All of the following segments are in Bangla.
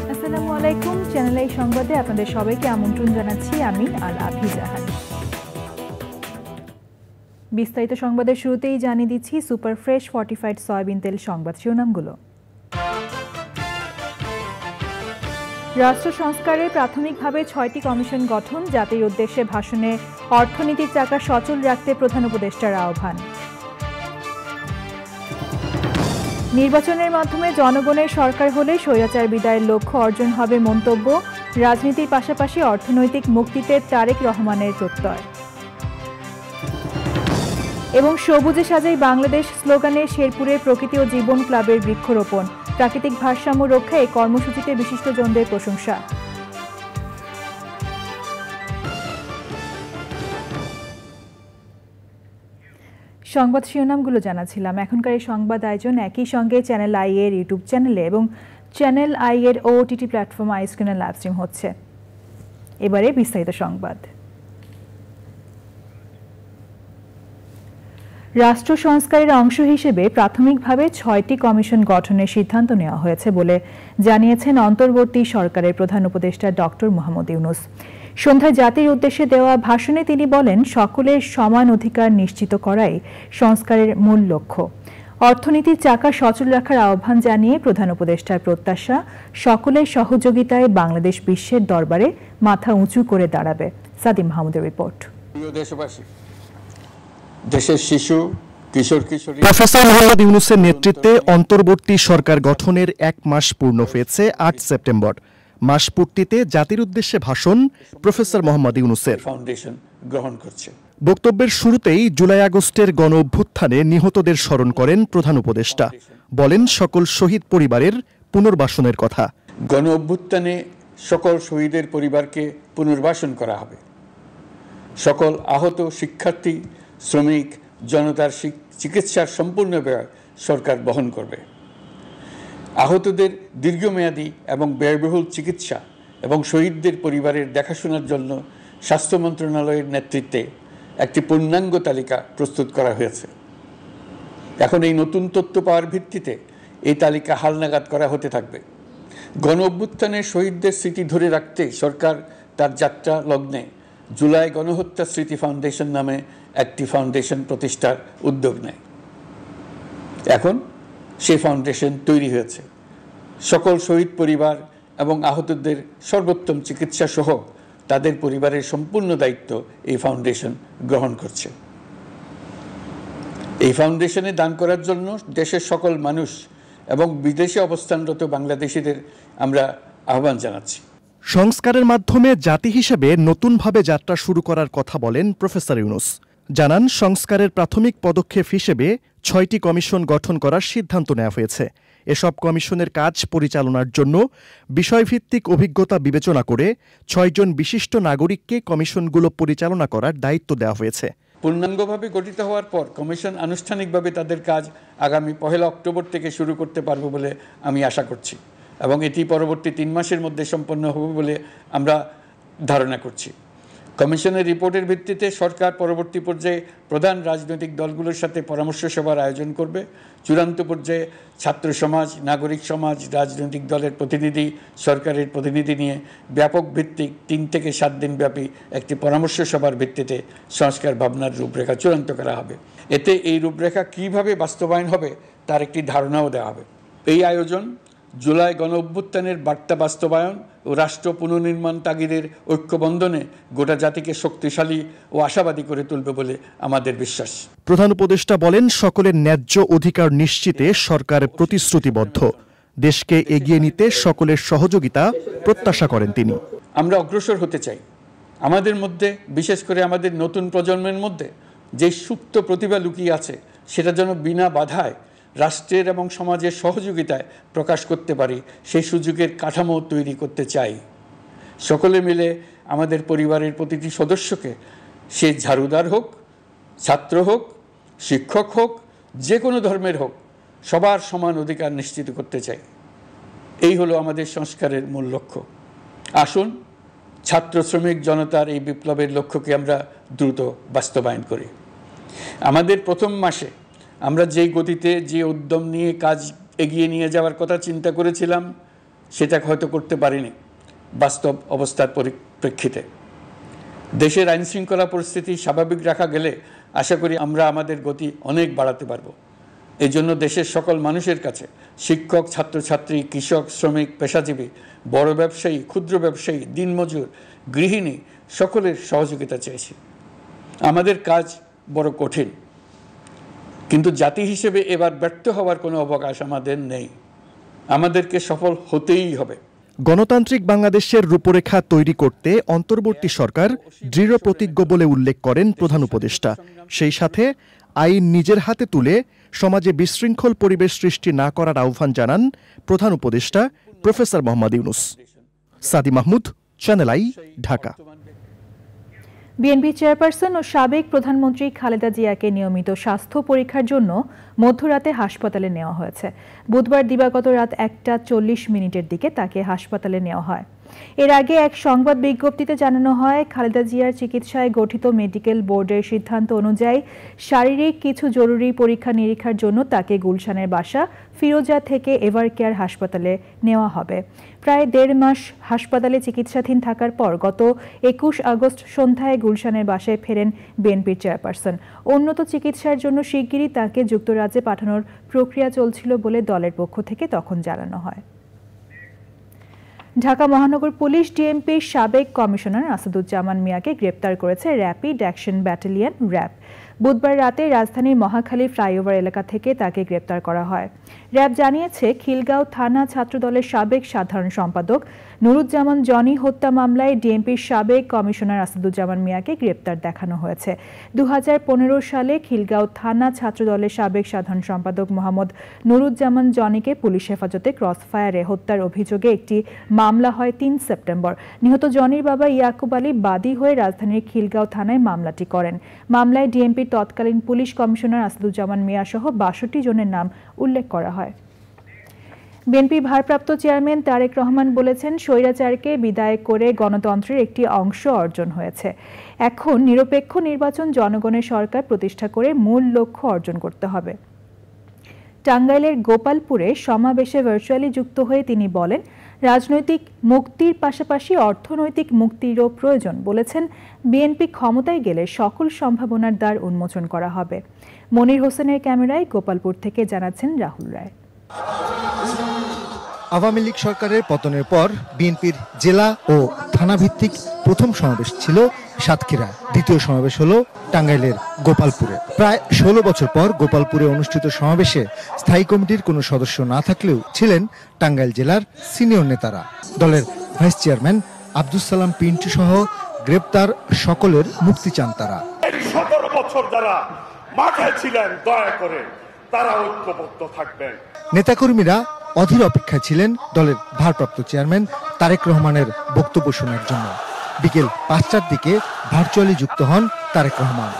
আসসালামু আলাইকুম, চ্যানেল আই সংবাদে আপনাদের সবাইকে আমন্ত্রণ জানাচ্ছি আমি আল আফি জাহান। বিস্তারিত সংবাদের শুরুতেই জানিয়ে দিচ্ছি সুপার ফ্রেশ ফর্টিফাইড সয়াবিন তেল সংবাদ শিরোনামগুলো। রাষ্ট্র সংস্কারে প্রাথমিকভাবে 6টি কমিশন গঠন, জাতির উদ্দেশ্যে ভাষণে অর্থনীতির চাকা সচল রাখতে প্রধান উপদেষ্টার আহ্বান। নির্বাচনের মাধ্যমে জনগণের সরকার হলে স্বৈরাচার বিদায়ের লক্ষ্য অর্জন হবে মন্তব্য, রাজনীতির পাশাপাশি অর্থনৈতিক মুক্তিতে তারেক রহমানের প্রত্যয়। এবং সবুজে সাজাই বাংলাদেশ স্লোগানে শেরপুরে প্রকৃতি ও জীবন ক্লাবের বৃক্ষরোপণ, প্রাকৃতিক ভারসাম্য রক্ষায় এই কর্মসূচিতে বিশিষ্টজনদের প্রশংসা। সংবাদ শিরোনামগুলো জানাছিলাম। এখনকার এই সংবাদ আয়োজন একই সঙ্গে চ্যানেল আই এর ইউটিউব চ্যানেলে এবং চ্যানেল আই এর ওটিটি প্ল্যাটফর্ম আইস্ক্রিনে লাইভ স্ট্রিম হচ্ছে। এবারে বিস্তারিত সংবাদ। রাষ্ট্র সংস্কারের অংশ হিসেবে প্রাথমিকভাবে 6টি কমিশন গঠনের সিদ্ধান্ত নেওয়া হয়েছে বলে জানিয়েছেন অন্তর্বর্তী সরকারের প্রধান উপদেষ্টা ডক্টর মোহাম্মদ ইউনূস। সন্ধ্যায় জাতির উদ্দেশ্যে দেওয়া ভাষণে তিনি বলেন, সকলের সমান অধিকার নিশ্চিত করাই সংস্কারের মূল লক্ষ্য। অর্থনীতির চাকা সচল রাখার আহ্বান জানিয়ে প্রধান উপদেষ্টার প্রত্যাশা, সকলের সহযোগিতায় বাংলাদেশ বিশ্বের দরবারে মাথা উঁচু করে দাঁড়াবে। সাদিম মাহমুদের রিপোর্ট। দেশের শিশু কিশোর কিশোরী প্রফেসর মোহাম্মদ ইউনূসের নেতৃত্বে অন্তর্বর্তী সরকার গঠনের 1 মাস পূর্ণ হয়েছে 8 সেপ্টেম্বর। মাস পূর্তিতে জাতির উদ্দেশ্যে ভাষণ প্রফেসর মোহাম্মদ ইউনূসের। ফাউন্ডেশন গ্রহণ করছে। বক্তব্যের শুরুতেই জুলাই আগস্টের গণ অভ্যুত্থানে নিহতদের স্মরণ করেন প্রধান উপদেষ্টা। বলেন, সকল শহীদ পরিবারের পুনর্বাসনের কথা। গণ অভ্যুত্থানে সকল শহীদের পরিবারকে পুনর্বাসন করা হবে। সকল আহত শিক্ষার্থী, শ্রমিক, জনতার চিকিৎসার সম্পূর্ণ ব্যয় সরকার বহন করবে। আহতদের দীর্ঘমেয়াদী এবং ব্যয়বহুল চিকিৎসা এবং শহীদদের পরিবারের দেখাশোনার জন্য স্বাস্থ্য মন্ত্রণালয়ের নেতৃত্বে একটি পূর্ণাঙ্গ তালিকা প্রস্তুত করা হয়েছে। এখন এই নতুন তথ্য পাওয়ার ভিত্তিতে এই তালিকা হালনাগাদ করা হতে থাকবে। গণ অভ্যুত্থানের শহীদদের স্মৃতি ধরে রাখতে সরকার তার যাত্রা লগ্নে জুলাই গণহত্যা স্মৃতি ফাউন্ডেশন নামে একটি ফাউন্ডেশন প্রতিষ্ঠার উদ্যোগ নেয়। এখন সেই ফাউন্ডেশন তৈরি হয়েছে। সকল শহীদ পরিবার এবং আহতদের সর্বোত্তম চিকিৎসা সহ তাদের পরিবারের সম্পূর্ণ দায়িত্ব এই ফাউন্ডেশন গ্রহণ করছে। এই ফাউন্ডেশনে দান করার জন্য দেশের সকল মানুষ এবং বিদেশে অবস্থানরত বাংলাদেশিদের আমরা আহ্বান জানাচ্ছি। সংস্কারের মাধ্যমে জাতি হিসেবে নতুনভাবে যাত্রা শুরু করার কথা বলেন প্রফেসর ইউনূস। জানান, সংস্কারের প্রাথমিক পদক্ষেপ হিসেবে 6টি কমিশন গঠন করার সিদ্ধান্ত নেওয়া হয়েছে। এসব কমিশনের কাজ পরিচালনার জন্য বিষয়ভিত্তিক অভিজ্ঞতা বিবেচনা করে 6 জন বিশিষ্ট নাগরিককে কমিশনগুলো পরিচালনা করার দায়িত্ব দেওয়া হয়েছে। পূর্ণাঙ্গভাবে গঠিত হওয়ার পর কমিশন আনুষ্ঠানিকভাবে তাদের কাজ আগামী 1 অক্টোবর থেকে শুরু করতে পারবে বলে আমি আশা করছি এবং এটি পরবর্তী 3 মাসের মধ্যে সম্পন্ন হবে বলে আমরা ধারণা করছি। কমিশনের রিপোর্টের ভিত্তিতে সরকার পরবর্তী পর্যায়ে প্রধান রাজনৈতিক দলগুলোর সাথে পরামর্শ সভার আয়োজন করবে। চূড়ান্ত পর্যায়ে ছাত্র সমাজ, নাগরিক সমাজ, রাজনৈতিক দলের প্রতিনিধি, সরকারের প্রতিনিধি নিয়ে ব্যাপক ভিত্তিক 3 থেকে 7 দিন ব্যাপী একটি পরামর্শ সভার ভিত্তিতে সংস্কার ভাবনার রূপরেখা চূড়ান্ত করা হবে। এতে এই রূপরেখা কীভাবে বাস্তবায়ন হবে তার একটি ধারণাও দেওয়া হবে। এই আয়োজন জুলাই গণ অভ্যুত্থানের বার্তা বাস্তবায়ন ও রাষ্ট্র পুনর্নির্মাণ তাগিদের ঐক্যবন্ধনে গোটা জাতিকে শক্তিশালী ও আশাবাদী করে তুলবে বলে আমাদের বিশ্বাস। প্রধান উপদেষ্টা বলেন, সকলের ন্যায্য অধিকার নিশ্চিতে সরকার প্রতিশ্রুতিবদ্ধ। দেশকে এগিয়ে নিতে সকলের সহযোগিতা প্রত্যাশা করেন তিনি। আমরা অগ্রসর হতে চাই। আমাদের মধ্যে, বিশেষ করে আমাদের নতুন প্রজন্মের মধ্যে যে সুপ্ত প্রতিভা লুকিয়ে আছে সেটা যেন বিনা বাধায় রাষ্ট্রের এবং সমাজের সহযোগিতায় প্রকাশ করতে পারি, সেই সুযোগের কাঠামো তৈরি করতে চাই। সকলে মিলে আমাদের পরিবারের প্রতিটি সদস্যকে, সে ঝাড়ুদার হোক, ছাত্র হোক, শিক্ষক হোক, যে কোনো ধর্মের হোক, সবার সমান অধিকার নিশ্চিত করতে চাই। এই হলো আমাদের সংস্কারের মূল লক্ষ্য। আসুন ছাত্র শ্রমিক জনতার এই বিপ্লবের লক্ষ্যকে আমরা দ্রুত বাস্তবায়ন করি। আমাদের প্রথম মাসে আমরা যেই গতিতে, যে উদ্যম নিয়ে কাজ এগিয়ে নিয়ে যাওয়ার কথা চিন্তা করেছিলাম, সেটা হয়তো করতে পারিনি বাস্তব অবস্থার পরিপ্রেক্ষিতে। দেশের আইনশৃঙ্খলা পরিস্থিতি স্বাভাবিক রাখা গেলে আশা করি আমরা আমাদের গতি অনেক বাড়াতে পারব। এই জন্য দেশের সকল মানুষের কাছে, শিক্ষক, ছাত্রছাত্রী, কৃষক, শ্রমিক, পেশাজীবী, বড় ব্যবসায়ী, ক্ষুদ্র ব্যবসায়ী, দিনমজুর, গৃহিণী, সকলের সহযোগিতা চাইছি। আমাদের কাজ বড় কঠিন, কিন্তু জাতি হিসেবে এবার ব্যর্থ হওয়ার কোনো অবকাশ আমাদের নেই। আমাদেরকে সফল হতেই হবে। গণতান্ত্রিক বাংলাদেশের রূপরেখা তৈরি করতে অন্তর্বর্তী সরকার দৃঢ় প্রতিজ্ঞ বলে উল্লেখ করেন প্রধান উপদেষ্টা। সেই সাথে আইন নিজের হাতে তুলে সমাজে বিশৃঙ্খল পরিবেশ সৃষ্টি না করার আহ্বান জানান প্রধান উপদেষ্টা professor Mohammad Yunus. Sadi Mahmud, channel I, Dhaka. BNP chairperson ও সাবেক প্রধানমন্ত্রী খালেদা জিয়াকে নিয়মিত স্বাস্থ্য পরীক্ষার জন্য মধ্যরাতে হাসপাতালে নেওয়া হয়েছে। বুধবার দিবাগত রাত 1:40 দিকে তাকে হাসপাতালে নেওয়া হয়। এর আগে এক সংবাদ বিজ্ঞপ্তিতে জানানো হয়, খালেদা জিয়ার চিকিৎসায় গঠিত মেডিকেল বোর্ডের সিদ্ধান্ত অনুযায়ী শারীরিক কিছু জরুরি পরীক্ষা নিরীক্ষার জন্য তাকে গুলশানের বাসা ফিরোজা থেকে এভারকেয়ার হাসপাতালে নেওয়া হবে। প্রায় 1.5 মাস হাসপাতালে চিকিৎসাধীন থাকার পর গত 21 আগস্ট সন্ধ্যায় গুলশানের বাসায় ফেরেন বিএনপির চেয়ারপারসন। উন্নত চিকিৎসার জন্য শিগগিরই তাকে যুক্তরাজ্যে পাঠানোর প্রক্রিয়া চলছিল বলে দলের পক্ষ থেকে তখন জানানো হয়। ঢাকা মহানগর পুলিশ ডিএমপির সাবেক কমিশনার আসাদুজ্জামান মিয়াকে গ্রেপ্তার করেছে র্যাপিড অ্যাকশন ব্যাটালিয়ন র্যাব। বুধবার রাতে রাজধানীর মহাখালী ফ্লাইওভার এলাকা থেকে তাকে গ্রেপ্তার করা হয়। র্যাব জানিয়েছে, খিলগাঁও থানা ছাত্রদলের সাবেক সাধারণ সম্পাদক নুরুজ্জামান জনি হত্যা মামলায় ডিএমপির সাবেক কমিশনার আসাদুজ্জামান মিয়াকে গ্রেপ্তার দেখানো হয়েছে। 2015 সালে খিলগাঁও থানা ছাত্রদলের সাবেক সাধারণ সম্পাদক মোহাম্মদ নুরুজ্জামান জনিকে পুলিশ হেফাজতে ক্রসফায়ারে হত্যার অভিযোগে একটি মামলা হয় 3 সেপ্টেম্বর। নিহত জনির বাবা ইয়াকুব আলী বাদী হয়ে রাজধানীর খিলগাঁও থানায় মামলাটি করেন। মামলায় ডিএমপির তৎকালীন পুলিশ কমিশনার আসাদুজ্জামান মিয়া সহ 62 জনের নাম উল্লেখ করা হয়। বিএনপি ভারপ্রাপ্ত চেয়ারম্যান তারেক রহমান বলেছেন, স্বৈরাচারকে বিদায় করে গণতন্ত্রের একটি অংশ অর্জন হয়েছে। এখন নিরপেক্ষ নির্বাচন, জনগণের সরকার প্রতিষ্ঠা করে মূল লক্ষ্য অর্জন করতে হবে। টাঙ্গাইলের গোপালপুরে সমাবেশে ভার্চুয়ালি যুক্ত হয়ে তিনি বলেন, রাজনৈতিক মুক্তির পাশাপাশি অর্থনৈতিক মুক্তিরও প্রয়োজন। বলেছেন, বিএনপি ক্ষমতায় গেলে সকল সম্ভাবনার দ্বার উন্মোচন করা হবে। মনির হোসেনের ক্যামেরায় গোপালপুর থেকে জানাচ্ছেন রাহুল রায়। আওয়ামী লীগ সরকারের পতনের পর বিএনপির জেলা ও থানাভিত্তিক প্রথম সমাবেশ ছিল সাতক্ষীরা, দ্বিতীয় সমাবেশ হলো টাঙ্গাইলের গোপালপুরে। প্রায় 16 বছর পর গোপালপুরে অনুষ্ঠিত সমাবেশে স্থায়ী কমিটির কোনো সদস্য না থাকলেও ছিলেন টাঙ্গাইল জেলার সিনিয়র নেতারা। দলের ভাইস চেয়ারম্যান আব্দুস সালাম পিন্টু সহ গ্রেপ্তার সকলের মুক্তি চান তারা। 17 বছর যারা মাঠে ছিলেন, দয়া করে তারা ঐক্যবদ্ধ থাকবেন। নেতাকর্মীরা অধীর অপেক্ষায় ছিলেন দলের ভারপ্রাপ্ত চেয়ারম্যান তারেক রহমানের বক্তব্য শোনার জন্য। বিকেল 5টার দিকে ভার্চুয়ালি যুক্ত হন তারেক রহমান।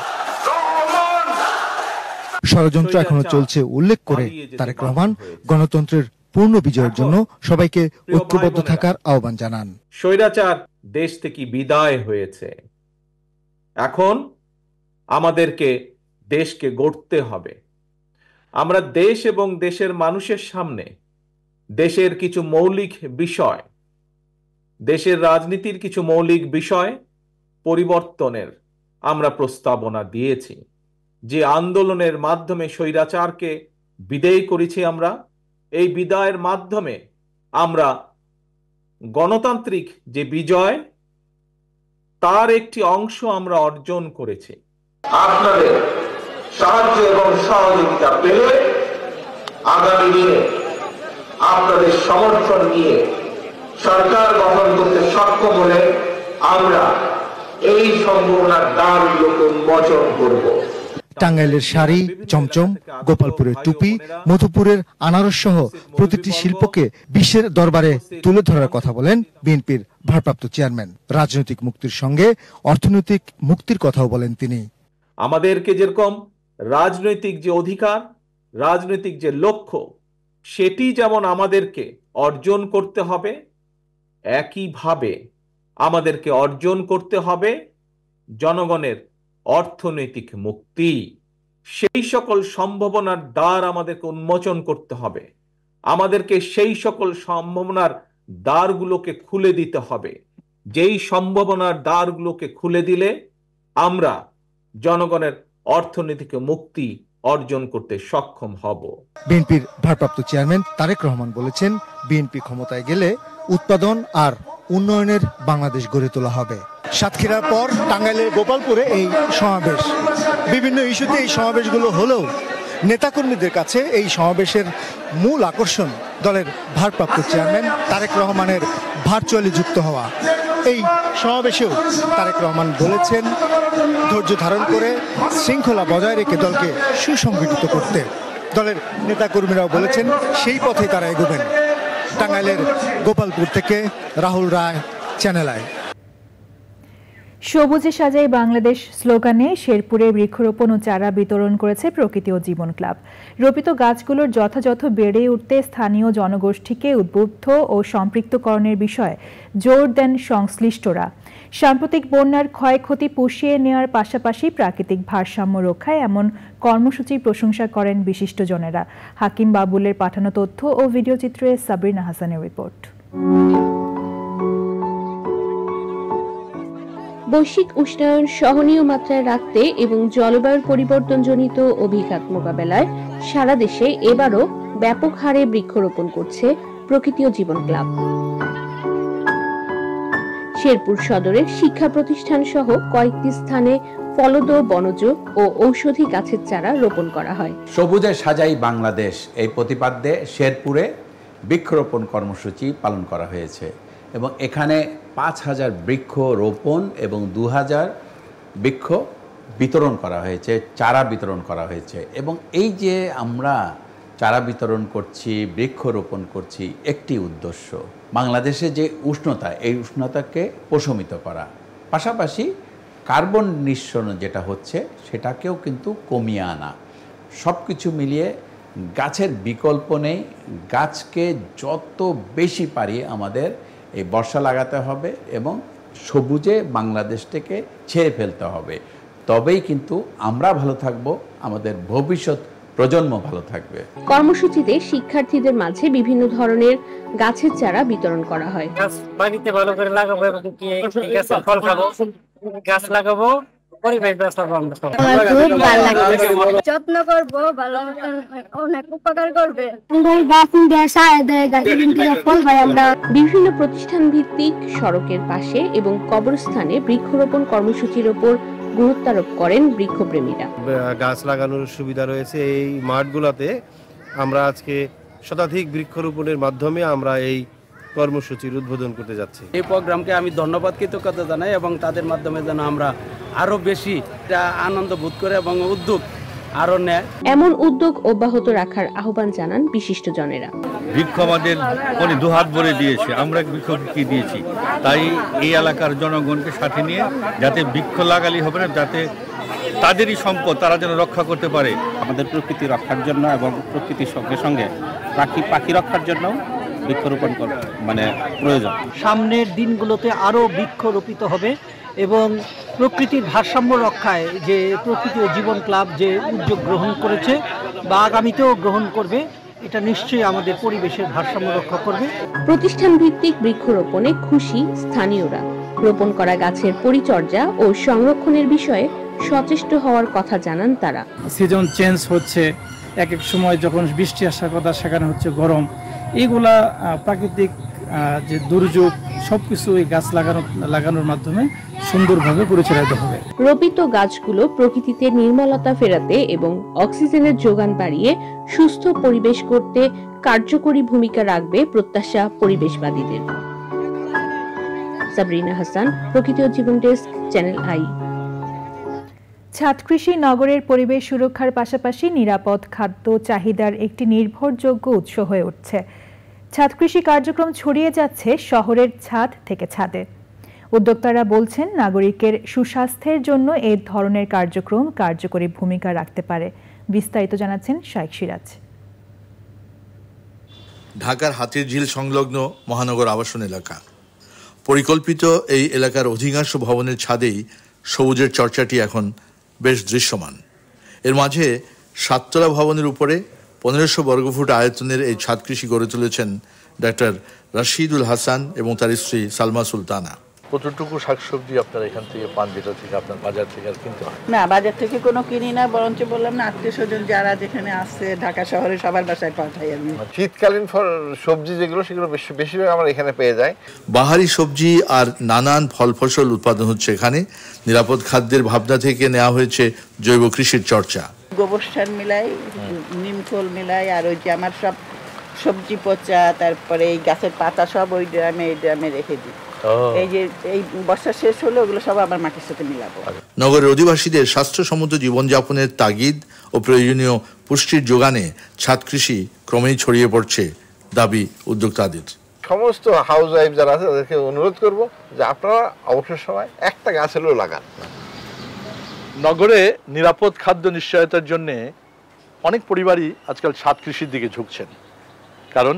ষড়যন্ত্র এখনো চলছে উল্লেখ করে তারেক রহমান গণতন্ত্রের পূর্ণ বিজয়ের জন্য সবাইকে ঐক্যবদ্ধ থাকার আহ্বান জানান। স্বৈরাচার দেশ থেকে বিদায় হয়েছে, এখন আমাদেরকে দেশকে গড়তে হবে। আমরা দেশ এবং দেশের মানুষের সামনে দেশের কিছু মৌলিক বিষয়, দেশের রাজনীতির কিছু মৌলিক বিষয় পরিবর্তনের আমরা প্রস্তাবনা দিয়েছি। যে আন্দোলনের মাধ্যমে স্বৈরাচারকে বিদায় করেছি, আমরা এই বিদায়ের মাধ্যমে আমরা গণতান্ত্রিক যে বিজয়, তার একটি অংশ আমরা অর্জন করেছি। আপনাদের সাহায্য এবং সহযোগিতা পেলে আগামী দিনে আপনাদের সমর্থন নিয়ে সরকার গঠন করতে সক্ষম হলে আমরা এই সম্ভাবনার দ্বার উন্মোচন করব। টাঙ্গাইলের শাড়ি, চমচম, গোপালপুরের টুপি, মধুপুরের আনারস সহ প্রতিটি শিল্পকে বিশ্বের দরবারে তুলে ধরার কথা বলেন বিএনপির ভারপ্রাপ্ত চেয়ারম্যান। রাজনৈতিক মুক্তির সঙ্গে অর্থনৈতিক মুক্তির কথাও বলেন তিনি। আমাদেরকে যেরকম রাজনৈতিক যে অধিকার, রাজনৈতিক যে লক্ষ্য, সেটি যেমন আমাদেরকে অর্জন করতে হবে, একইভাবে আমাদেরকে অর্জন করতে হবে জনগণের অর্থনৈতিক মুক্তি। সেই সকল সম্ভাবনার দ্বার আমাদেরকে উন্মোচন করতে হবে, আমাদেরকে সেই সকল সম্ভাবনার দ্বারগুলোকে খুলে দিতে হবে, যেই সম্ভাবনার দ্বারগুলোকে খুলে দিলে আমরা জনগণের অর্থনৈতিক মুক্তি অর্জন করতে সক্ষম হব। বিএনপির ভারপ্রাপ্ত চেয়ারম্যান তারেক রহমান বলেছেন, বিএনপি ক্ষমতায় গেলে উৎপাদন আর উন্নয়নের বাংলাদেশ গড়ে তোলা হবে। সাতক্ষীরার পর টাঙ্গাইলের গোপালপুরে এই সমাবেশ। বিভিন্ন ইস্যুতে এই সমাবেশগুলো হলেও নেতাকর্মীদের কাছে এই সমাবেশের মূল আকর্ষণ দলের ভারপ্রাপ্ত চেয়ারম্যান তারেক রহমানের ভার্চুয়ালি যুক্ত হওয়া। এই সমাবেশেও তারেক রহমান বলেছেন, ধৈর্য ধারণ করে শৃঙ্খলা বজায় রেখে দলকে সুসংগঠিত করতে। দলের নেতাকর্মীরাও বলেছেন সেই পথে তারা এগোবেন। টাঙ্গাইলের গোপালপুর থেকে রাহুল রায়, চ্যানেল আই। সবুজে সাজাই বাংলাদেশ স্লোগানে শেরপুরে বৃক্ষরোপণ ও চারা বিতরণ করেছে প্রকৃতি ও জীবন ক্লাব। রোপিত গাছগুলোর যথাযথ বেড়ে উঠতে স্থানীয় জনগোষ্ঠীকে উদ্বুদ্ধ ও সম্পৃক্তকরণের বিষয়ে জোর দেন সংশ্লিষ্টরা। সাম্প্রতিক বন্যার ক্ষয়ক্ষতি পুষিয়ে নেওয়ার পাশাপাশি প্রাকৃতিক ভারসাম্য রক্ষায় এমন কর্মসূচির প্রশংসা করেন বিশিষ্টজনেরা। হাকিম বাবুলের পাঠানো তথ্য ও ভিডিও চিত্রে সাবরিনা হাসানের রিপোর্ট। বৈশ্বিক উষ্ণায়ন সহনীয় মাত্রায় রাখতে এবং জলবায়ুর পরিবর্তনজনিত অভিঘাত মোকাবেলায় সারা দেশে এবারও ব্যাপক হারে বৃক্ষরোপণ করছে প্রকৃতি ও জীবন ক্লাব। শেরপুর সদরের শিক্ষা প্রতিষ্ঠান সহ কয়েকটি স্থানে ফলদ, বনজ ও ঔষধি গাছের চারা রোপণ করা হয়। সবুজে সাজাই বাংলাদেশ এই প্রতিপাদ্যে শেরপুরে বৃক্ষরোপণ কর্মসূচি পালন করা হয়েছে এবং এখানে ৫,০০০ বৃক্ষ রোপণ এবং ২,০০০ বৃক্ষ বিতরণ করা হয়েছে, চারা বিতরণ করা হয়েছে। এবং এই যে আমরা চারা বিতরণ করছি, বৃক্ষরোপণ করছি, একটি উদ্দেশ্য বাংলাদেশে যে উষ্ণতা, এই উষ্ণতাকে প্রশমিত করা, পাশাপাশি কার্বন নিঃসরণ যেটা হচ্ছে সেটাকেও কিন্তু কমিয়ে আনা। সব কিছু মিলিয়ে গাছের বিকল্প নেই। গাছকে যত বেশি পারি আমাদের এই বর্ষা লাগাতে হবে এবং সবুজে বাংলাদেশটাকে ছেড়ে ফেলতে হবে। তবেই কিন্তু আমরা ভালো থাকব, আমাদের ভবিষ্যৎ প্রজন্ম ভালো থাকবে। কর্মসূচিতে শিক্ষার্থীদের মাঝে বিভিন্ন ধরনের গাছের চারা বিতরণ করা হয়। বাড়িতে ভালো করে লাগাবো, ফল খাবো, গাছ লাগাবো, যত্ন করবো, ভালো অনেক উপকার করবে। বিভিন্ন প্রতিষ্ঠান ভিত্তিক সড়কের পাশে এবং কবরস্থানে বৃক্ষরোপণ কর্মসূচির উপর গুরুত্ব আরোপ করেন বৃক্ষপ্রেমীরা। গাছ লাগানোর সুবিধা রয়েছে এই মাঠগুলোতে। আমরা আজকে শতাধিক বৃক্ষরোপণের মাধ্যমে আমরা এই কর্মসূচির উদ্বোধন করতে যাচ্ছি। এই প্রোগ্রামকে আমি ধন্যবাদ, কৃতজ্ঞতা জানাই এবং তাদের মাধ্যমে যেন আমরা আরো বেশি আনন্দ বোধ করে এবং উদ্যোগ আরো নেয়। এমন উদ্যোগ অব্যাহত রাখার আহ্বান জানান বিশিষ্টজনেরা। বৃক্ষ আমাদের দুহাত ভরে দিয়েছে, আমরা বৃক্ষ দিয়েছি, তাই এই এলাকার জনগণকে সাথে নিয়ে যাতে বৃক্ষ লাগালি হবে না, যাতে তাদেরই সম্পদ তারা যেন রক্ষা করতে পারে। আমাদের প্রকৃতি রক্ষার জন্য এবং প্রকৃতির সঙ্গে সঙ্গে পাখি রক্ষার জন্য বৃক্ষরোপণ প্রয়োজন। সামনের দিনগুলোতে আরও বৃক্ষ রোপিত হবে এবং প্রকৃতির ভারসাম্য রক্ষায় যে প্রকৃতি ও জীবন ক্লাব যে উদ্যোগ গ্রহণ করেছে বা আগামীতেও গ্রহণ করবে, এটা নিশ্চয়ই আমাদের পরিবেশের ভারসাম্য রক্ষা করবে। প্রতিষ্ঠান ভিত্তিক বৃক্ষরোপণে খুশি স্থানীয়রা। রোপণ করা গাছের পরিচর্যা ও সংরক্ষণের বিষয়ে সচেষ্ট হওয়ার কথা জানান তারা। সিজন চেঞ্জ হচ্ছে, এক এক সময় যখন বৃষ্টি আসার কথা সেখানে হচ্ছে গরম। এইগুলা প্রাকৃতিক যে দুর্যোগ সবকিছু এই গাছ লাগানোর মাধ্যমে সুন্দরভাবে পরিচালিত হবে। রোপিত গাছগুলো প্রকৃতিতে নির্মলতা ফেরাতে এবং অক্সিজেনের যোগান বাড়িয়ে সুস্থ পরিবেশ করতে কার্যকরী ভূমিকা রাখবে প্রত্যাশা পরিবেশবাদীদের। সাবরিনা হাসান, প্রকৃতি ও জীবন ডেস্ক, চ্যানেল আই। ছাদকৃষি নগরের পরিবেশ সুরক্ষার পাশাপাশি নিরাপদ খাদ্য চাহিদার একটি নির্ভরযোগ্য উৎস হয়ে উঠছে। ছাদকৃষি কার্যক্রম ছড়িয়ে যাচ্ছে শহরের ছাদ থেকে ছাদে। উদ্যোক্তারা বলছেন, নাগরিকের সুস্বাস্থ্যের জন্য এই ধরনের কার্যক্রম কার্যকরী ভূমিকা রাখতে পারে। বিস্তারিত জানাচ্ছেন শাইখ সিরাজ। ঢাকার হাতিরঝিল সংলগ্ন মহানগর আবাসন এলাকা। পরিকল্পিত এই এলাকার অধিকাংশ ভবনের ছাদেই সবুজের চর্চাটি এখন বেশ দৃশ্যমান। এর মাঝে 7তলা ভবনের উপরে 1500 বর্গফুট আয়তনের এই ছাদ কৃষি গড়ে তুলেছেন ডাক্তার রাশিদুল হাসান এবং তার স্ত্রী সালমা সুলতানা। কতটুকু শাকসবজি আপনারা এখান থেকে পান, যেটা থেকে আপনার বাজার থেকে আর কিনতে হয়? না, বাজার থেকে কোনো কিনি না, বরঞ্চ বললাম না, আত্মীয় স্বজন যারা যেখানে আসছে ঢাকা শহরে সবার বাসায় পাঠাই আমি। শীতকালীন সবজি যেগুলো সেগুলো বেশিরভাগ আমরা এখানে পেয়ে যাই। বাহারি সবজি আর নানান ফল ফসল উৎপাদন হচ্ছে এখানে। নিরাপদ খাদ্যের ভাবনা থেকে নেওয়া হয়েছে জৈব কৃষির চর্চা। গোবর সার মিলাই, নিম খোল মিলাই, আর ওই যে আমার সব সবজি পচা, তারপরে এই গাছের পাতা সব ওই ড্রামে রেখে দিই। এই যে এই বর্ষা শেষ হলে ওগুলো সব আবার মাটির সাথে মিলাবো। নগরের অধিবাসীদের স্বাস্থ্যসম্মত জীবনযাপনের তাগিদ ও প্রয়োজনীয় পুষ্টির যোগানে ছাদ কৃষি ক্রমেই ছড়িয়ে পড়ছে, দাবি উদ্যোক্তাদের। সমস্ত হাউস ওয়াইফ যারা আছে তাদেরকে অনুরোধ করব যে আপনারা অবসর সময় একটা গাছ হলেও লাগান। নগরে নিরাপদ খাদ্য নিশ্চয়তার জন্য অনেক পরিবারই আজকাল ছাদ কৃষির দিকে ঝুঁকছেন, কারণ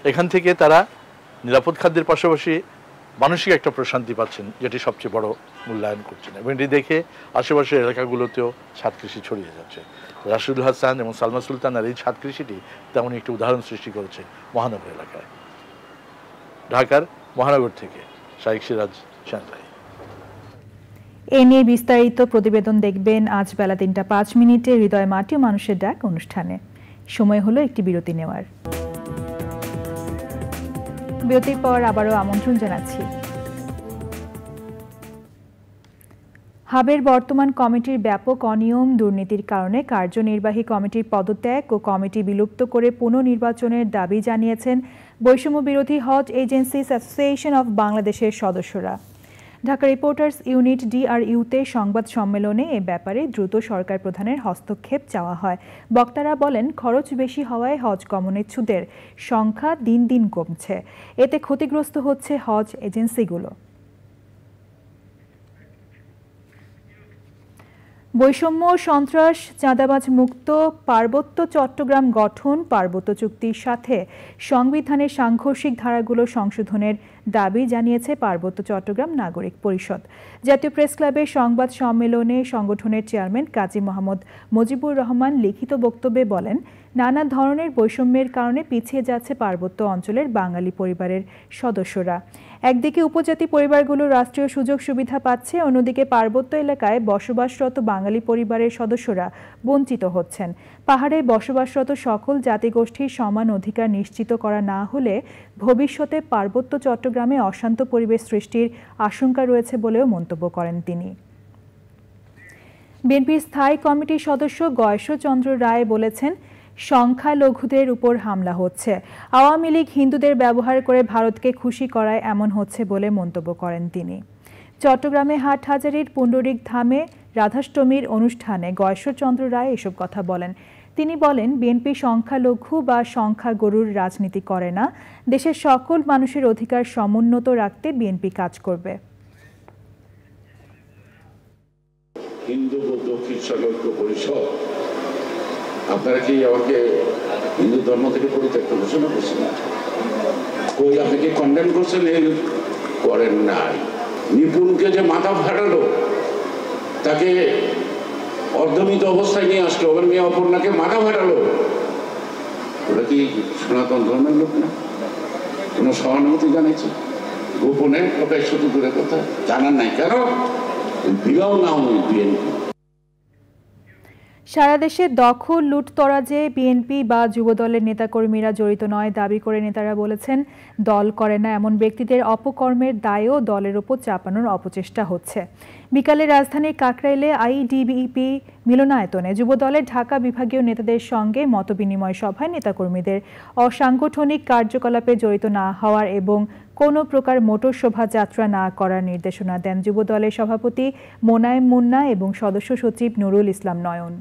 এখান থেকে তারা নিরাপদ খাদ্যের পাশাপাশি মানসিক একটা প্রশান্তি পাচ্ছেন, যেটি সবচেয়ে বড় মূল্যায়ন করছেন। এবং এটি দেখে আশেপাশের এলাকাগুলোতেও ছাদ কৃষি ছড়িয়ে যাচ্ছে। রাশিদুল হাসান এবং সালমা সুলতানার এই ছাদ কৃষিটি তেমনই একটি উদাহরণ সৃষ্টি করেছে মহানগর এলাকায়। ঢাকার মহানগর থেকে শাইখ সিরাজ, চ্যানেল। এ নিয়ে বিস্তারিত প্রতিবেদন দেখবেন আজ বেলা 3টা 5 মিনিটে হৃদয় মাটি মানুষের ডাক অনুষ্ঠানে। সময় হলো একটি বিরতি নেওয়ার। বিরতির পর আবারও আমন্ত্রণ জানাচ্ছি। হাবের বর্তমান কমিটির ব্যাপক অনিয়ম দুর্নীতির কারণে কার্যনির্বাহী কমিটির পদত্যাগ ও কমিটি বিলুপ্ত করে পুনর্নির্বাচনের দাবি জানিয়েছেন বৈষম্য বিরোধী হজ এজেন্সিস অ্যাসোসিয়েশন অফ বাংলাদেশের সদস্যরা। ঢাকা রিপোর্টার্স ইউনিট DRU-তে সংবাদ সম্মেলনে এ ব্যাপারে দ্রুত সরকার প্রধানের হস্তক্ষেপ চাওয়া হয়। বক্তারা বলেন, খরচ বেশি হওয়ায় হজ গমনেচ্ছুদের সংখ্যা দিন দিন কমছে, এতে ক্ষতিগ্রস্ত হচ্ছে হজ এজেন্সিগুলো। বৈষম্য, সন্ত্রাস, চাঁদাবাজ মুক্ত পার্বত্য চট্টগ্রাম গঠন, পার্বত্য চুক্তির সাথে সংবিধানের সাংঘর্ষিক ধারাগুলো সংশোধনের দাবি জানিয়েছে পার্বত্য চট্টগ্রাম নাগরিক পরিষদ। জাতীয় প্রেস ক্লাবের সংবাদ সম্মেলনে সংগঠনের চেয়ারম্যান কাজী মোহাম্মদ মুজিবুর রহমান লিখিত বক্তব্যে বলেন, নানা ধরনের বৈষম্যের কারণে পিছিয়ে যাচ্ছে পার্বত্য অঞ্চলের বাঙালি পরিবারের সদস্যরা। একদিকে উপজাতি পরিবারগুলো রাষ্ট্রীয় সুযোগ সুবিধা পাচ্ছে, অন্যদিকে পার্বত্য এলাকায় বসবাসরত বাঙালি পরিবারের সদস্যরা বঞ্চিত হচ্ছেন। পাহাড়ে বসবাসরত সকল জাতিগোষ্ঠীর সমান অধিকার নিশ্চিত করা না হলে ভবিষ্যতে পার্বত্য চট্টগ্রামে অশান্ত পরিবেশ সৃষ্টির আশঙ্কা রয়েছে বলেও মন্তব্য করেন তিনি। বিএনপির স্থায়ী কমিটির সদস্য গয়েশ্বরচন্দ্র রায় বলেছেন, সংখ্যালঘুদের উপর হামলা হচ্ছে। আওয়ামী লীগ হিন্দুদের ব্যবহার করে ভারতকে খুশি করায় এমন হচ্ছে বলে মন্তব্য করেন তিনি। চট্টগ্রামে হাটহাজারীর পুণ্ডরিক ধামে রাধাষ্টমীর অনুষ্ঠানে গয়েশ্বরচন্দ্র রায় এসব কথা বলেন। তিনি বলেন, বিএনপি সংখ্যালঘু বা সংখ্যাগরুর রাজনীতি করে না, দেশের সকল মানুষের অধিকার সমুন্নত রাখতে বিএনপি কাজ করবে। হিন্দু বৌদ্ধ খ্রিস্টান ঐক্য পরিষদ, আপনারা কি আমাকে হিন্দু ধর্ম থেকে পরিত্যক্ত ঘোষণা করছেন? কই আপনাকে কন্ডেম করছেন? করেন নাই। নিপুণকে যে মাথা ফাটালো, তাকে অর্ধমিত অবস্থায় নিয়ে আসলো, ওর মেয়ে অপর্ণাকে মাথা ফাটালো, ওটা কি সনাতন ধর্মের লোক না? কোনো সহানুভূতি জানাইছে? গোপনে ওটাই শুধু দূরে কথা জানার নাই কেন? বিলং না বিএনপি। সারা দেশে দখল লুটতরাজে বিএনপি বা যুবদলের নেতাকর্মীরা জড়িত নয় দাবি করে নেতারা বলেছেন, দল করে না এমন ব্যক্তিদের অপকর্মের দায়ও দলের ওপর চাপানোর অপচেষ্টা হচ্ছে। বিকালে রাজধানীর কাকরাইলে আইডিবিপি মিলনায়তনে যুবদলের ঢাকা বিভাগীয় নেতাদের সঙ্গে মতবিনিময় সভায় নেতাকর্মীদের অসাংগঠনিক কার্যকলাপে জড়িত না হওয়ার এবং কোনো প্রকার মোটর শোভাযাত্রা না করার নির্দেশনা দেন যুবদলের সভাপতি মোনায়েম মুন্না এবং সদস্য সচিব নুরুল ইসলাম নয়ন।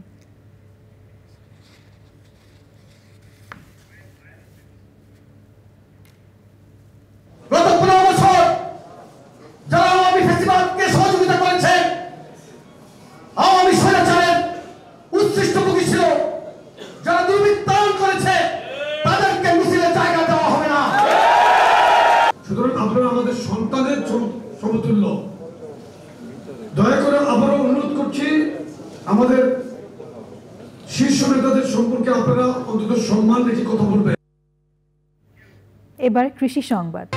সমতুল্য, দয়া করে আবারও অনুরোধ করছি আমাদের শীর্ষ নেতাদের সম্পর্কে আপনারা অন্তত সম্মান রেখে কথা বলবেন। এবার কৃষি সংবাদ।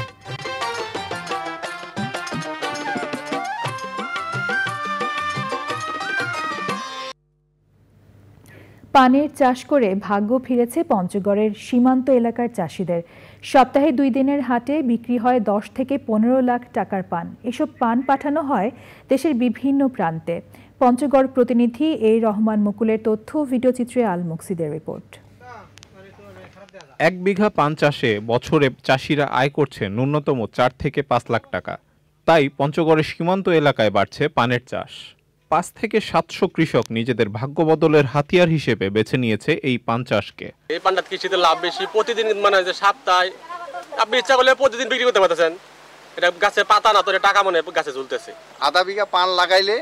পানের চাষ করে ভাগ্য ফিরেছে পঞ্চগড়ের সীমান্ত এলাকার চাষিদের। সপ্তাহে 2 দিনের হাটে বিক্রি হয় 10 থেকে 15 লাখ টাকার পান। এসব পান পাঠানো হয় দেশের বিভিন্ন প্রান্তে। পঞ্চগড় প্রতিনিধি এ রহমান মুকুলের তথ্য, ভিডিওচিত্রে আল মুকসিদের রিপোর্ট। 1 বিঘা পান চাষে বছরে চাষিরা আয় করছে ন্যূনতম 4 থেকে 5 লাখ টাকা। তাই পঞ্চগড়ের সীমান্ত এলাকায় বাড়ছে পানের চাষ। 5 থেকে 700 কৃষক নিজেদের ভাগ্য বদলের হাতিয়ার হিসেবে বেছে নিয়েছে এই পান চাষকে। এই পানটা কৃষিতে লাভ বেশি, প্রতিদিন মানে যে সপ্তাহে আপনি ইচ্ছা করলে প্রতিদিন বিক্রি করতে পারতেছেন। এটা গাছে পাতা না, তো টাকা মনে গাছে ঝুলতেছে। আধা বিঘা পান লাগাইলে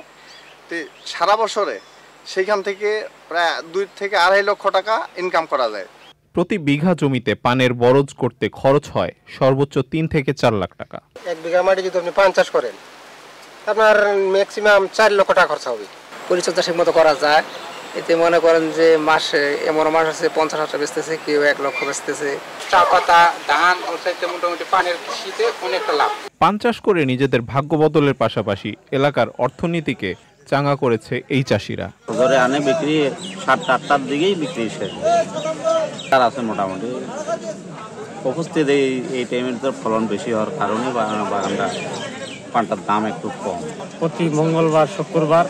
সারা বছরে সেইখান থেকে প্রায় 2 থেকে 2.5 লক্ষ টাকা ইনকাম করা যায়। প্রতি বিঘা জমিতে পানের বরজ করতে খরচ হয় সর্বোচ্চ 3 থেকে 4 লাখ টাকা। 1 বিঘা মাটি যদি আপনি পান চাষ করেন, আপনার ম্যাক্সিমাম 4 লক্ষ টাকা খরচ হবে। পরিচর্যা ঠিক মতো করা যায়, এতে মনে করেন যে মাসে এমন মাস আছে 50,000 বেচতেছে, কেউ 1 লক্ষ বেচতেছে। চা পাতা, ধান ও সাইতে মোটামুটি পানের কৃষিতে অনেকটা লাভ। পান চাষ করে নিজেদের ভাগ্য বদলের পাশাপাশি এলাকার অর্থনীতিকে চাঙ্গা করেছে এই চাষিরা। ধরে আনে বিক্রি 7-8টার দিকেই বিক্রি শেষ। তার আছে মোটামুটি উপস্থিত এই টাইমের তো ফলন বেশি হওয়ার কারণে বাগানটা পানটার দাম একটু কম। প্রতি মঙ্গলবার শুক্রবার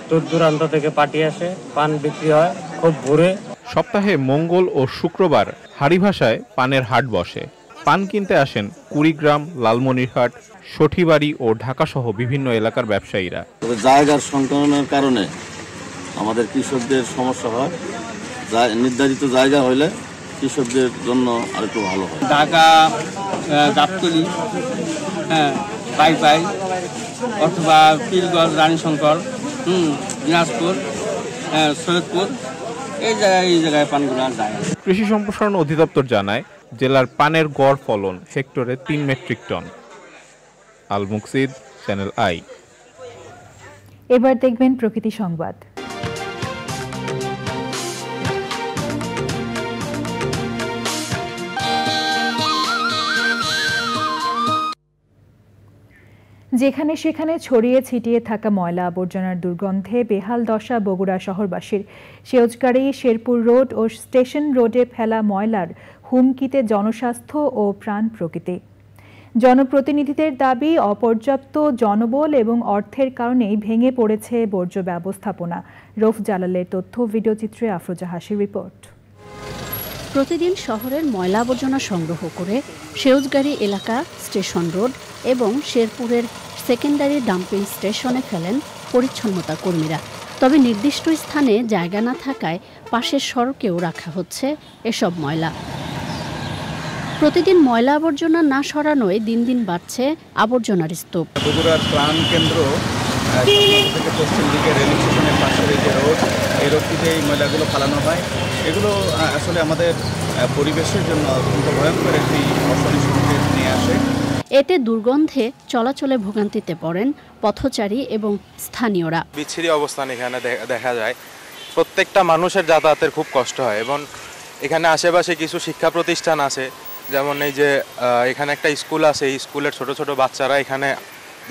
দূর দূরান্ত থেকে পার্টি আসে, পান বিক্রি হয় খুব ভোরে। সপ্তাহে মঙ্গল ও শুক্রবার হাড়ি ভাষায় পানের হাট বসে। পান কিনতে আসেন কুড়িগ্রাম, লালমনিরহাট, সঠিবাড়ি ও ঢাকা সহ বিভিন্ন এলাকার ব্যবসায়ীরা। তবে জায়গার সংকলনের কারণে আমাদের কৃষকদের সমস্যা হয়। নির্ধারিত জায়গা হলে কৃষকদের জন্য আরেকটু ভালো হয়। ঢাকা, গাবতলী, পাইপাই অথবা পীরগঞ্জ, রানীশঙ্কর, দিনাজপুর, সৈয়দপুর, এই জায়গায় পানগুলো যায়। কৃষি সম্প্রসারণ অধিদপ্তর জানায় জেলার পানের গড় ফলন হেক্টরে 3 মেট্রিক টন। আল মুকসিদ, চ্যানেল আই। এবার দেখবেন প্রকৃতি সংবাদ। যেখানে সেখানে ছড়িয়ে ছিটিয়ে থাকা ময়লা আবর্জনার দুর্গন্ধে বেহাল দশা বগুড়া শহরবাসীর। সেউজগাড়ি, শেরপুর রোড ও স্টেশন রোডে ফেলা ময়লার হুমকিতে জনস্বাস্থ্য ও প্রাণ প্রকৃতি। জনপ্রতিনিধিদের দাবি, অপর্যাপ্ত জনবল এবং অর্থের কারণেই ভেঙে পড়েছে বর্জ্য ব্যবস্থাপনা। রৌফ জালালের তথ্য, ভিডিওচিত্রে আফরোজা হাসির রিপোর্ট। প্রতিদিন শহরের ময়লা আবর্জনা সংগ্রহ করে সেউজগাড়ি এলাকা, স্টেশন রোড এবং শেরপুরের সেকেন্ডারি ডাম্পিং স্টেশনে ফেলেন পরিচ্ছন্নতা কর্মীরা। তবে নির্দিষ্ট স্থানে জায়গা না থাকায় পাশের সড়কেও রাখা হচ্ছে এসব ময়লা। প্রতিদিন ময়লা আবর্জনা না সরানোয় দিন দিন বাড়ছে আবর্জনার স্তূপ। বগুড়ার প্রাণ কেন্দ্র থেকে পশ্চিম দিকে রেল স্টেশনের পাশের এই যে রোড, এই রোডটিতে এই ময়লাগুলো ফালানো হয়। এগুলো আসলে আমাদের পরিবেশের জন্য অত্যন্ত ভয়ঙ্কর একটি অশনি সংকেত নিয়ে আসে। এতে দুর্গন্ধে চলাচলে ভোগান্তিতে পড়েন পথচারী এবং স্থানীয়রা। বিচ্ছিরি অবস্থান এখানে দেখা যায়। প্রত্যেকটা মানুষের যাতায়াতের খুব কষ্ট হয় এবং এখানে আশেপাশে কিছু শিক্ষা প্রতিষ্ঠান আছে, যেমন এই যে এখানে একটা স্কুল আছে, এই স্কুলের ছোট ছোট বাচ্চারা এখানে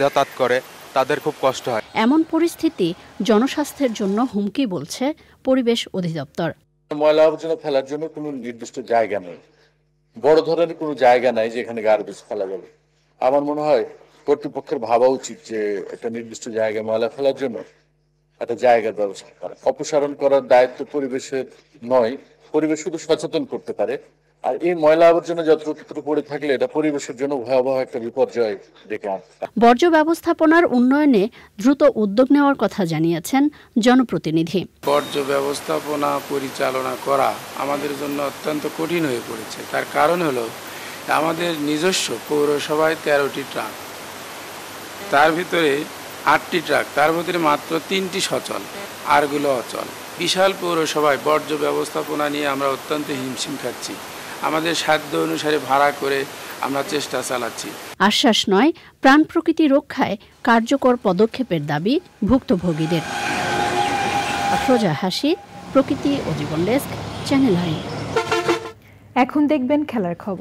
যাতায়াত করে, তাদের খুব কষ্ট হয়। এমন পরিস্থিতি জনস্বাস্থ্যের জন্য হুমকি বলছে পরিবেশ অধিদপ্তর। ময়লা আবর্জনা ফেলার জন্য কোনো নির্দিষ্ট জায়গা নেই, বড় ধরনের কোনো জায়গা নাই যেখানে গার্বেজ ফেলা যাবে। আমার মনে হয় কর্তৃপক্ষের ভাবা উচিত যে একটা নির্দিষ্ট জায়গায় ময়লা ফেলার জন্য একটা জায়গার ব্যবস্থা করা। অপসারণ করার দায়িত্ব পরিবেশের নয়, পরিবেশ শুধু সচেতন করতে পারে। আর এই ময়লা আবর্জনা যত্রতত্র পড়ে থাকলে এটা পরিবেশের জন্য ভয়াবহ একটা বিপর্যয় ডেকে আনবে। বর্জ্য ব্যবস্থাপনার উন্নয়নে দ্রুত উদ্যোগ নেওয়ার কথা জানিয়েছেন জনপ্রতিনিধি। বর্জ্য ব্যবস্থাপনা পরিচালনা করা আমাদের জন্য অত্যন্ত কঠিন হয়ে পড়েছে। তার কারণ হলো আমাদের নিজস্ব পৌরসভায় 13টি ট্রাক, তার ভিতরে 8টি ট্রাক, তার ভিতরে মাত্র 3টি সচল, আরগুলো অচল। বিশাল পৌরসভায় বর্জ্য ব্যবস্থাপনা নিয়ে আমরা অত্যন্ত হিমশিম খাচ্ছি। আমাদের সাধ্য অনুসারে ভাড়া করে আমরা চেষ্টা চালাচ্ছি। আশ্বাস নয়, প্রাণ প্রকৃতি রক্ষায় কার্যকর পদক্ষেপের দাবি ভুক্তভোগীদের। আফরোজা হাসি, প্রকৃতি ও জীবন ডেস্ক, চ্যানেল আই। এখন দেখবেন খেলার খবর।